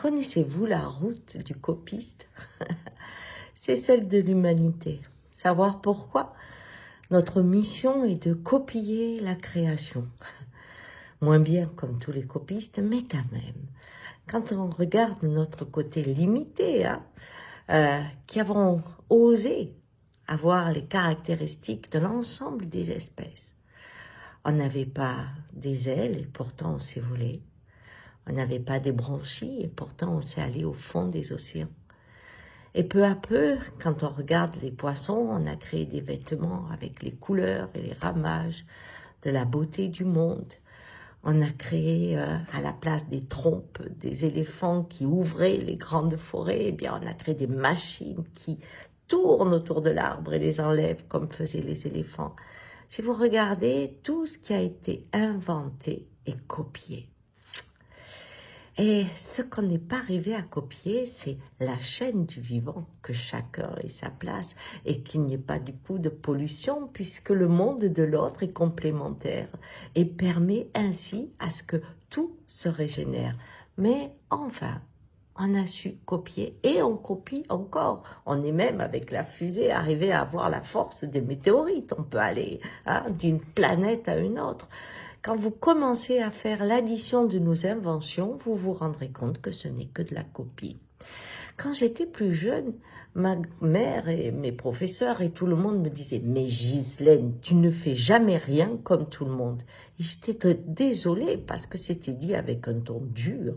Connaissez-vous la route du copiste? C'est celle de l'humanité. Savoir pourquoi? Notre mission est de copier la création. Moins bien comme tous les copistes, mais quand même. Quand on regarde notre côté limité, qui avons osé avoir les caractéristiques de l'ensemble des espèces. On n'avait pas des ailes et pourtant on s'est volé. On n'avait pas des branchies et pourtant on s'est allé au fond des océans. Et peu à peu, quand on regarde les poissons, on a créé des vêtements avec les couleurs et les ramages de la beauté du monde. On a créé à la place des trompes, des éléphants qui ouvraient les grandes forêts, eh bien on a créé des machines qui tournent autour de l'arbre et les enlèvent comme faisaient les éléphants. Si vous regardez, tout ce qui a été inventé est copié. Et ce qu'on n'est pas arrivé à copier, c'est la chaîne du vivant, que chacun ait sa place et qu'il n'y ait pas du coup de pollution puisque le monde de l'autre est complémentaire et permet ainsi à ce que tout se régénère. Mais enfin, on a su copier et on copie encore. On est même avec la fusée arrivé à avoir la force des météorites. On peut aller d'une planète à une autre. Quand vous commencez à faire l'addition de nos inventions, vous vous rendrez compte que ce n'est que de la copie. Quand j'étais plus jeune, ma mère et mes professeurs et tout le monde me disaient « Mais Ghislaine, tu ne fais jamais rien comme tout le monde. » Et j'étais désolée parce que c'était dit avec un ton dur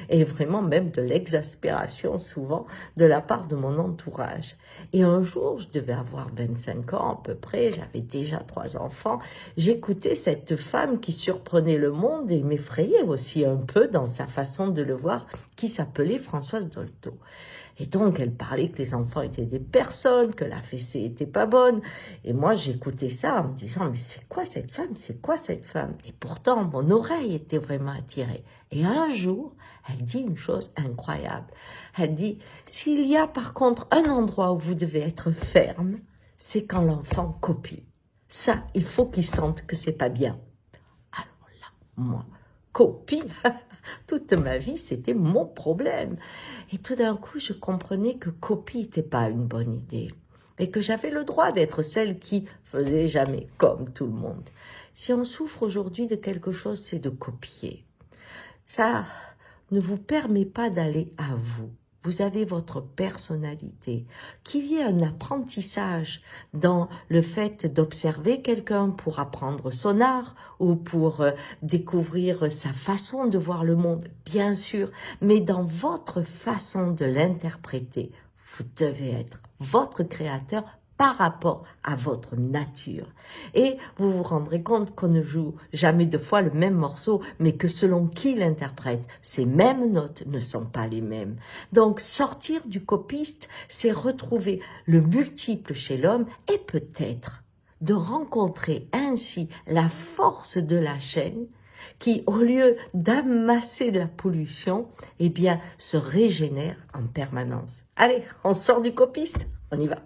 et vraiment même de l'exaspération souvent de la part de mon entourage. Et un jour, je devais avoir 25 ans à peu près, j'avais déjà 3 enfants, j'écoutais cette femme qui surprenait le monde et m'effrayait aussi un peu dans sa façon de le voir, qui s'appelait Françoise Dolto. Et donc, elle parlait que les enfants étaient des personnes, que la fessée était pas bonne. Et moi, j'écoutais ça en me disant, mais c'est quoi cette femme? C'est quoi cette femme? Et pourtant, mon oreille était vraiment attirée. Et un jour, elle dit une chose incroyable. Elle dit, s'il y a par contre un endroit où vous devez être ferme, c'est quand l'enfant copie. Ça, il faut qu'il sente que c'est pas bien. Alors là, moi, copie, toute ma vie, c'était mon problème. Et tout d'un coup, je comprenais que copie n'était pas une bonne idée et que j'avais le droit d'être celle qui faisait jamais comme tout le monde. Si on souffre aujourd'hui de quelque chose, c'est de copier. Ça ne vous permet pas d'aller à vous. Vous avez votre personnalité. Qu'il y ait un apprentissage dans le fait d'observer quelqu'un pour apprendre son art ou pour découvrir sa façon de voir le monde, bien sûr, mais dans votre façon de l'interpréter, vous devez être votre créateur par rapport à votre nature. Et vous vous rendrez compte qu'on ne joue jamais 2 fois le même morceau, mais que selon qui l'interprète, ces mêmes notes ne sont pas les mêmes. Donc sortir du copiste, c'est retrouver le multiple chez l'homme et peut-être de rencontrer ainsi la force de la chaîne qui, au lieu d'amasser de la pollution, eh bien, se régénère en permanence. Allez, on sort du copiste, on y va.